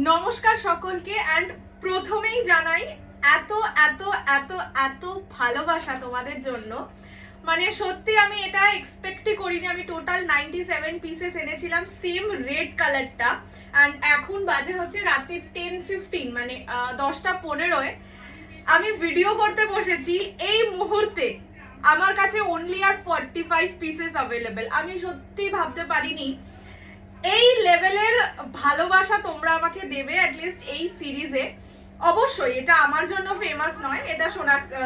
নমস্কার সকলকে এন্ড প্রথমেই জানাই এত এত এত এত ভালোবাসা তোমাদের জন্য। মানে সত্যি আমি এটা এক্সপেক্টই করিনি। আমি টোটাল 97 পিসেস এনেছিলাম সেম রেড কালারটা এন্ড এখন বাজে হচ্ছে রাতে 10:15 মানে 10:15 আমি ভিডিও করতে বসেছি। এই মুহূর্তে আমার কাছে অনলি আর 45 পিসেস অ্যাভেলেবেল। আমি সত্যি ভাবতে পারিনি এই লেভেলের ভালোবাসা তোমরা আমাকে দেবে অ্যাটলিস্ট এই সিরিজে। অবশ্যই এটা আমার জন্য ফেমাস নয়, এটা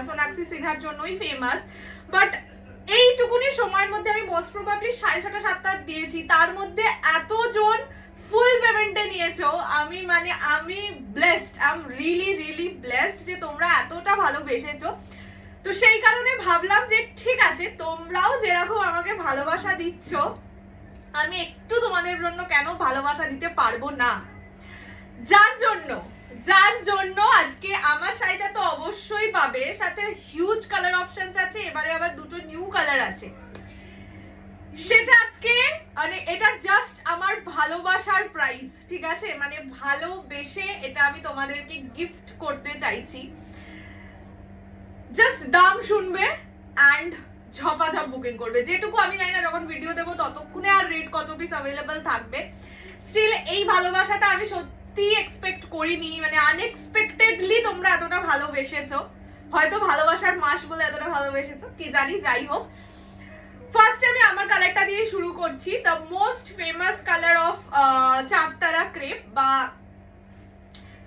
সোনাক্ষী সিনহার জন্যই ফেমাস, বাট এইটুকুনি সময়ের মধ্যে আমি মোস্ট প্রবাবলি 6:30 7টা দিয়েছি, তার মধ্যে এতজন ফুল পেমেন্টে নিয়েছো। আমি blessed, I am really really blessed যে তোমরা এতটা ভালোবেসেছো। তো সেই কারণে ভাবলাম যে ঠিক আছে, তোমরাও যেরকম আমাকে ভালোবাসা দিচ্ছ আমি একটু তোমাদের জন্য কেন ভালোবাসা দিতে পারবো না। যার জন্য আজকে আমার শাড়িটা তো অবশ্যই পাবে, সাথে হিউজ কালার অপশনস আছে, এবারে আবার দুটো নিউ কালার আছে। সেটা আজকে মানে এটা জাস্ট আমার ভালোবাসার প্রাইস, ঠিক আছে? মানে ভালোবেসে এটা আমি তোমাদেরকে গিফট করতে চাইছি। জাস্ট দাম শুনবে অ্যান্ড ঝপাঝপ বুকিং করবে। যেটুকু আমি জানি না যখন ভিডিও দেবো ততক্ষণে আর রেট কত পিস অ্যাভেলেবল থাকবে। স্টিল এই ভালোবাসাটা আমি সত্যি এক্সপেক্ট করিনি, মানে আনএক্সপেক্টেডলি তোমরা এতটা ভালোবেসেছো। হয়তো ভালোবাসার মাস বলে এতটা ভালোবেসেছো কি জানি, যাই হোক। ফার্স্টে আমি আমার কালারটা দিয়ে শুরু করছি, the most famous colour of চাঁদতারা ক্রেপ বা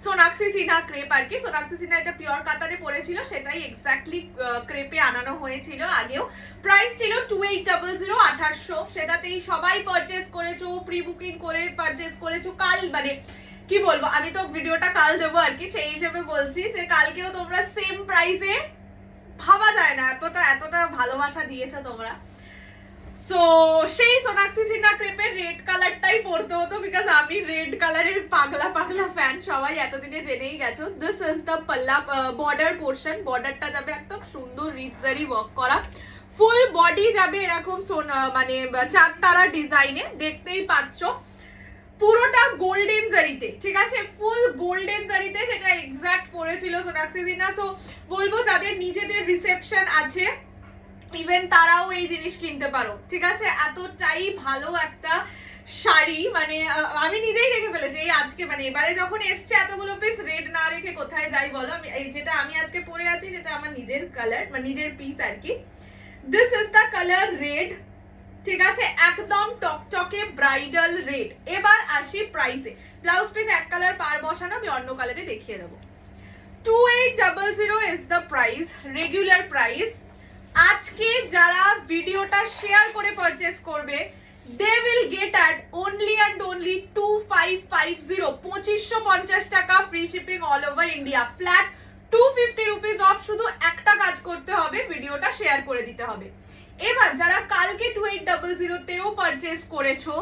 সোনাক্ষী সিনহা ক্রেপ আর কি। সোনাক্ষী সিনহা এটা পিওর কাতারে পড়েছিল, সেটাই এক্স্যাক্টলি ক্রেপে আনানো হয়েছিল আগেও। প্রাইস ছিল 2800 2800। সেটাতেই সবাই পারচেস করেছো, প্রি বুকিং করে পারচেস করেছো। কাল মানে কি বলবো, আমি তো ভিডিওটা কাল দেবো আর কি, সেই হিসেবে বলছি যে কালকেও তোমরা সেম প্রাইসে, ভাবা যায় না এতটা ভালোবাসা দিয়েছো তোমরা। সো সেই সোনাক্ষী সিনহা ক্রেপের রেড কালারটাই পরতে হতো, বিকজ আমি রেড কালারের পাগলা ফ্যান, সবাই এতদিনে জেনেই গেছো। দিস ইজ দ্য পাল্লা বর্ডার পোর্শন। বর্ডারটা যাবে একদম সুন্দর রিচ জারি ওয়ার্ক করা, ফুল বডি যাবে এরকম মানে চাঁদতারা ডিজাইনে, দেখতেই পাচ্ছ পুরোটা গোল্ডেন জারিতে, ঠিক আছে? ফুল গোল্ডেন জারিতে সেটা এক্স্যাক্ট পরেছিল সোনাক্ষী সিনহা। সো বলবো যাদের নিজেদের রিসেপশন আছে ইভেন তারাও এই জিনিস কিনতে পারো, ঠিক আছে? এতটাই ভালো একটা শাড়ি, মানে আমি নিজেই রেখে ফেলেছি এই আজকে, মানে এবারে যখন এসছে এতগুলো পিস রেড না রেখে কোথায় যাই বলো। আমি এই যেটা আমি আজকে পরে আছি যেটা আমার নিজের কালার, মানে নিজের পিস আর কি। This is the colour red, ঠিক আছে? একদম টকটকে ব্রাইডাল রেড। এবার আসি প্রাইসে। ব্লাউজ পিস এক কালার পার বসানো, আমি অন্য কালারে দেখিয়ে দেবো। 2800 is the price, regular price. আজকে যারা ভিডিওটা শেয়ার করে পারচেস করবে they will get at only and only 2550, 2550 টাকা, free shipping all over India, flat 250 rupees off. শুধু একটা কাজ করতে হবে, ভিডিওটা শেয়ার করে দিতে হবে। এবার যারা কালকে 2800 তেও পারচেস করেছো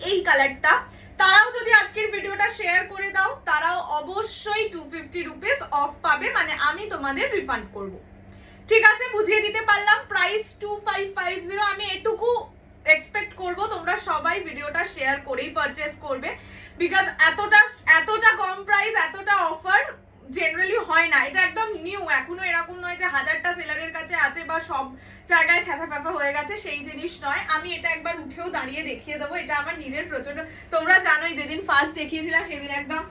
এই কালারটা, তারাও যদি আজকের ভিডিওটা শেয়ার করে দাও তারাও অবশ্যই 250 রুপিস অফ পাবে, মানে আমি তোমাদের রিফান্ড করব, ঠিক আছে? বুঝিয়ে দিতে পারলাম। প্রাইস 2550। আমি এটুকু এক্সপেক্ট করব তোমরা সবাই ভিডিওটা শেয়ার করেই পারচেস করবে, বিকজ এতটা কম প্রাইস, এতটা অফার জেনারেলি হয় না। এটা একদম নিউ, এখনো এরকম নয় যে 1000টা সেলারের কাছে আছে বা সব জায়গায় ছ্যাঁচা ফ্যাপা হয়ে গেছে, সেই জিনিস নয়। আমি এটা একবার উঠেও দাঁড়িয়ে দেখিয়ে দেবো। এটা আমার নিজের প্রচন্ড, তোমরা জানোই যেদিন ফার্স্ট দেখিয়েছিলাম সেদিন একদম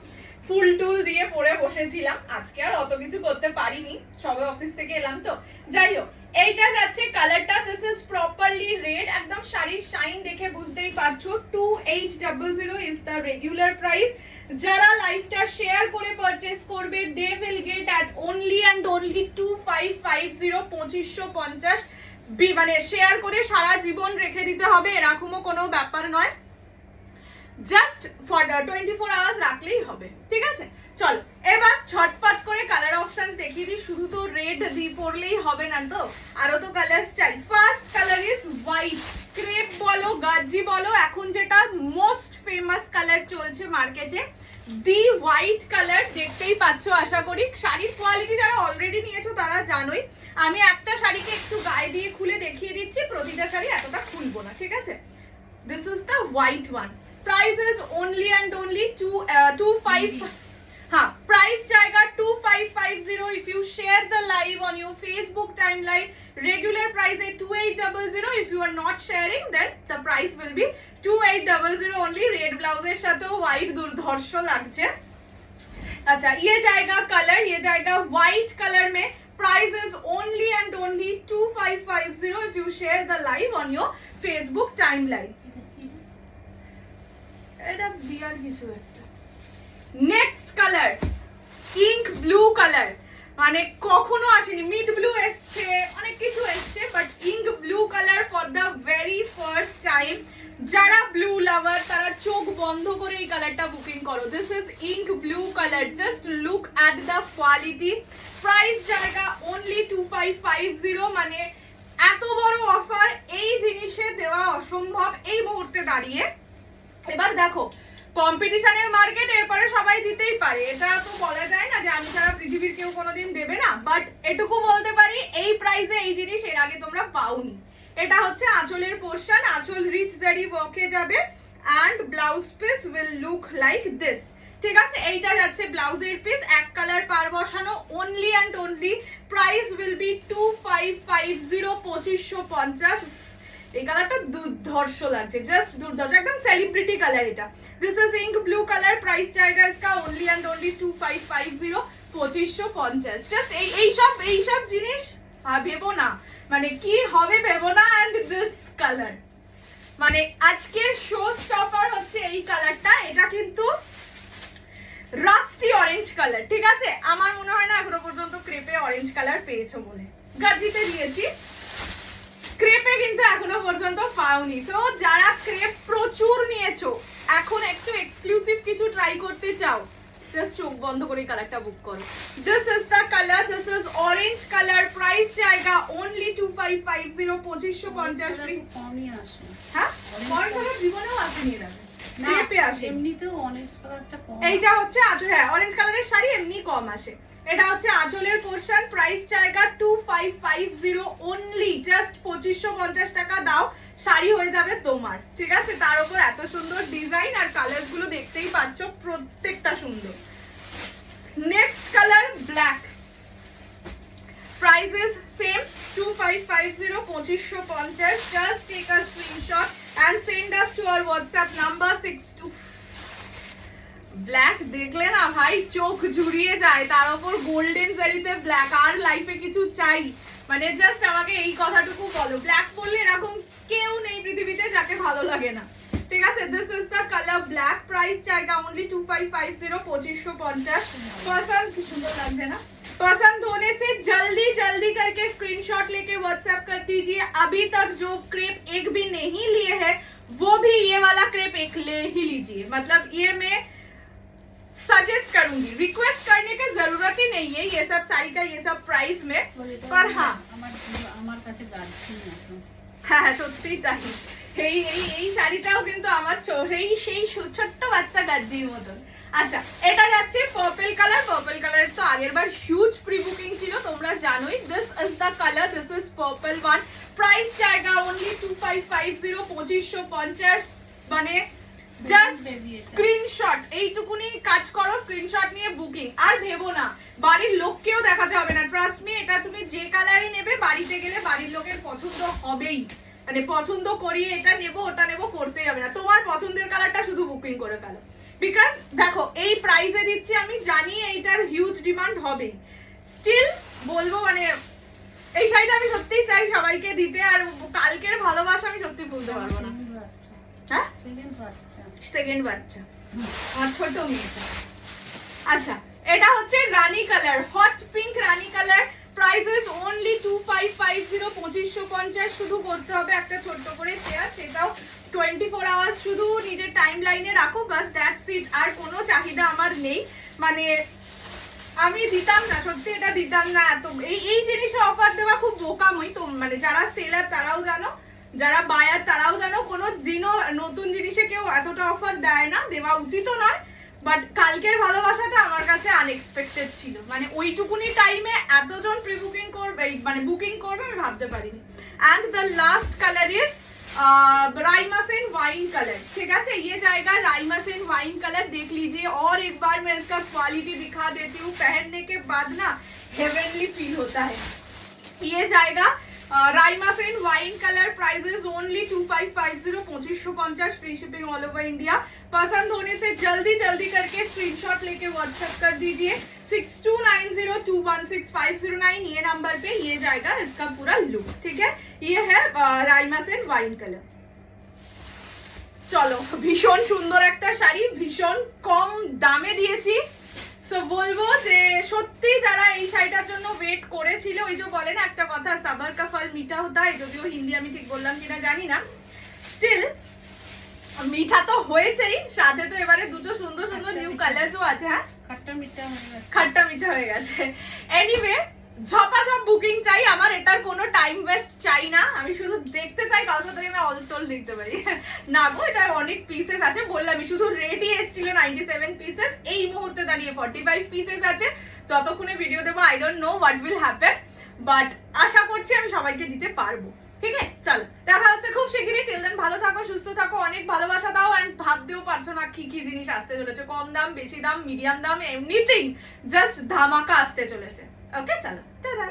ফুল টুল দিয়ে পরে বসেছিলাম। আজকে আর অত কিছু করতে পারিনি, সবে অফিস থেকে এলাম তো। যাই হোক, এইটা যাচ্ছে কালারটা, দিস ইজ প্রপারলি রেড। একদম শাড়ির শাইন দেখে বুঝতেই পারছো। 2800 ইজ দ্য রেগুলার প্রাইস। যারা লাইভটা শেয়ার করে পারচেস করবে they will get at only and only 2550, 2550। মানে শেয়ার করে সারা জীবন রেখে দিতে হবে এরকমও কোনো ব্যাপার নয়, জাস্ট ফর 24 আওয়ার্স রাখলেই হবে, ঠিক আছে? চলো এবার ছটপট করে কালার অপশনস দেখিয়ে দিই। শুধু তো রেড দিয়ে পরলেই হবে না, তো আরো তো কালার্স চাই। First colour is white. Crepe বলো, গাজি বলো, এখন যেটা মোস্ট ফেমাস কালার চলছে মার্কেটে, দি হোয়াইট কালার। দেখতেই পাচ্ছ আশা করি। শাড়ির কোয়ালিটি যারা অলরেডি নিয়েছো তারা জানোই। আমি একটা শাড়িকে একটু গায়ে দিয়ে খুলে দেখিয়ে দিচ্ছি, প্রতিটা শাড়ি এতটা খুলবো না, ঠিক আছে? This is the white one. Price is only and only 25 हाँ प्राइस जाएगा 2550 if you share the live on your Facebook timeline regular price है 2800 if you are not sharing then the price will be 2800 only red ब्लाउजेर साथे white दुर्धर्ष लागছে अच्छा ये जाएगा colour ये जाएगा व्हाइट कलर में price is only and only 2550 if you share the live on your Facebook timeline এটা বিয়ার কিছু একটা next colour ink blue colour মানে কখনো আসেনি মিড ব্লু এসছে অনেক কিছু এসছে but ink blue colour for the very first time যারা ব্লু লাভার তারা চোখ বন্ধ করে এই কালারটা বুকিং করো this is ink blue colour just look at the quality price জায়গা অনলি 2550 মানে এত বড় অফার এই জিনিসে দেওয়া অসম্ভব এই মুহূর্তে দাঁড়িয়ে এবার দেখো কম্পিটিশনের মার্কেট এরপরে সবাই দিতেই পারে এটা তো বলা যায় না যে আমি ছাড়া পৃথিবীর কেউ কোনোদিন দেবে না বাট এটুকু বলতে পারি এই প্রাইসে এই জিনিস এর আগে তোমরা পাওনি এটা হচ্ছে আঁচলের পোরশন আঁচল রিচ জারি ওয়ার্কে যাবে and blouse piece will look like this ঠিক আছে এইটা যাচ্ছে ব্লাউজের পিস এক কালার পার বসানো only and only price will be 2550 2550 এই কালারটা দুর্ধর্ষ লাগছে জাস্ট দুর্ধর্ষ একদম সেলিব্রিটি কালার এটা this is ink blue colour price জায়গা इसका ओनली एंड ओनली 2550 2550 জাস্ট এই সব জিনিস ভেবো না মানে কি হবে ভেবো না এন্ড দিস কালার মানে আজকের শো স্টপার হচ্ছে এই কালারটা এটা কিন্তু রাস্টি অরেঞ্জ কালার ঠিক আছে আমার মনে হয় না এখনো পর্যন্ত ক্রেপে অরেঞ্জ কালার পেয়েছো বলে গাজিতে দিয়েছি ক্রেপে কিন্তু এখনো পর্যন্ত পাওনি সো যারা ক্রেপ প্রচুর নিয়েছো এখন একটু এক্সক্লুসিভ কিছু ট্রাই করতে চাও জাস্ট চোখ বন্ধ করে কালারটা বুক করো this is the colour this is orange colour price জায়গা অনলি 2550 2550 ফ্রি কমই আসে হ্যাঁ অরেঞ্জ কালার জীবনেও আসেনি এর আগে ক্রেপে আসে এমনিতেও অরেঞ্জ কালারটা কম এইটা হচ্ছে আঁচল হ্যাঁ অরেঞ্জ কালারের শাড়ি এমনি কম আসে এটা হচ্ছে আঁচলের পোরশন প্রাইস জায়গা 2550 অনলি জাস্ট 2550 টাকা দাও শাড়ি হয়ে যাবে তোমার ঠিক আছে তার উপর এত সুন্দর ডিজাইন আর কালারস গুলো দেখতেই পাচ্ছো প্রত্যেকটা সুন্দর next colour black price is same 2550 2550 just take a screenshot and send us to our WhatsApp number 62 black দেখলে না ভাই চোখ জুড়িয়ে যায় তার উপর গোল্ডেন জারিতে ব্ল্যাক আর লাইফে কিছু চাই মানে জাস্ট আমাকে এই কথাটুকু বলো ব্ল্যাক পরলে এরকম কেউ নেই পৃথিবীতে যাকে ভালো লাগে না ঠিক আছে this is the colour black price জায়গা ओनली 2550 2550 पसंद की सुंदर लगते ना पसंद होने से जल्दी जल्दी करके स्क्रीनशॉट लेके व्हाट्सएप कर दीजिए अभी तक जो क्रेप एक भी नहीं लिए है वो भी ये वाला क्रेप एक ले ही लीजिए मतलब ये मैं सजेस्ट करूंगी रिक्वेस्ट करने की जरूरत ही नहीं है ये सब साड़ी का ये सब प्राइस में पर हाँ আমার কাছে গার্জি না হ্যাঁ সত্যি তাই এই এই এই শাড়িটাও কিন্তু আমার সেই ছোট্ট বাচ্চা গার্জির মতন আচ্ছা এটা যাচ্ছে পার্পল কালারের তো আগের বার হিউজ প্রি বুকিং ছিল তোমরা জানোই this is the colour this is purple one price জায়গা only 2550 2550 মানে জাস্ট স্ক্রিনশট এইটুকুনি কাজ করো স্ক্রিনশট নিয়ে বুকিং আর ভেবো না বাড়ির লোককেও দেখাতে হবে না ট্রাস্ট মি এটা তুমি যে কালারই নেবে বাড়িতে গেলে বাড়ির লোকের পছন্দ হবেই মানে পছন্দ করিয়ে এটা নেব ওটা নেব করতেই হবে না তোমার পছন্দের কালারটা শুধু বুকিং করে ফেলো বিকজ দেখো এই প্রাইসে দিচ্ছি আমি জানি এইটার হিউজ ডিমান্ড হবে স্টিল বলবো মানে এই শাড়িটা আমি সত্যিই চাই সবাইকে দিতে আর কালকের ভালোবাসা আমি সত্যি বলতে পারবো না হ্যাঁ সেকেন্ড বাচ্চা আমার ছোট মেয়েটা আচ্ছা এটা হচ্ছে rani colour hot pink rani colour price is only 2550 2550 শুধু করতে হবে একটা ছোট করে শেয়ার সেটাও 24 আওয়ার্স শুধু নিজের টাইম লাইনে রাখো বাস দ্যাটস ইট আর কোনো চাহিদা আমার নেই মানে আমি দিতাম না সত্যি এটা দিতাম না এত এই জিনিসের অফার দেওয়া খুব বোকামই তো মানে যারা সেলার তারাও জানো যারা বায়ার তারাও জানো কোনো দিনও নতুন জিনিসে কেউ এতটা অফার দেয় না দেওয়া উচিতও নয় বাট কালকের ভালোবাসাটা আমার কাছে আনএক্সপেক্টেড ছিল মানে ওইটুকুনি টাইমে এতজন প্রি বুকিং করবে মানে বুকিং করবে আমি ভাবতে পারিনি and the last colour is Raima Sen wine colour, ठीक है, ये जाएगा राइमासेन वाइन कलर। देख लीजिए और एक बार मैं इसका क्वालिटी दिखा देती हूँ, पहनने के बाद ना हेवनली फील होता है। ये जाएगा Raima Sen wine colour, prices only 2550, 2550, free shipping all over India. पसंद होने से जल्दी जल्दी करके स्क्रीनशॉट लेके व्हाट्सएप कर दीजिए 6290216509 ये नंबर पे। ये जाएगा इसका पूरा लुक, ठीक है। ये है রাইমাসেন वाइन कलर। চলো, ভীষণ সুন্দর একটা শাড়ি, ভীষণ কম দামে দিয়েছি। সো বলবো যে সত্যি যারা এই শাড়িটার জন্য ওয়েট করেছিল, ওই যে বলে না একটা কথা, সাবার কা ফল মিঠা হতা হয়, যদিও হিন্দি আমি ঠিক বললাম কিনা জানি না, স্টিল মিঠা তো হয়েছেই, সাথে তো এবারে দুটো সুন্দর সুন্দর নিউ কালারসও আছে। হ্যাঁ, খাট্টা মিঠা হয়ে গেছে। খাট্টা মিঠা হয়ে গেছে। এনিওয়ে, ঝপাঝপ বুকিং চাই, আমার এটার কোনো টাইম ওয়েস্ট চাই না, আমি শুধু দেখতে চাই কালকে ধরে আমি অলসোল লিখতে পারি। না গো, এটা অনেক পিসেস আছে, বললামই শুধু রেডি এসেছিল 97 পিসেস, এই মুহূর্তে দাঁড়িয়ে 45 পিসেস আছে। যতক্ষণে ভিডিও দেবো I don't know what will happen, but আশা করছি আমি সবাইকে দিতে পারবো। ঠিক আছে, চলো দেখা হচ্ছে খুব শিগগিরই। টিল দেন ভালো থাকো, সুস্থ থাকো, অনেক ভালোবাসা দাও, এন্ড ভাবতেও পারছো না কি কি জিনিস আসতে চলেছে, কম দাম, বেশি দাম, মিডিয়াম দাম, এভরিথিং জাস্ট ধামাকা আসতে চলেছে। ওকে, চলো টাটা।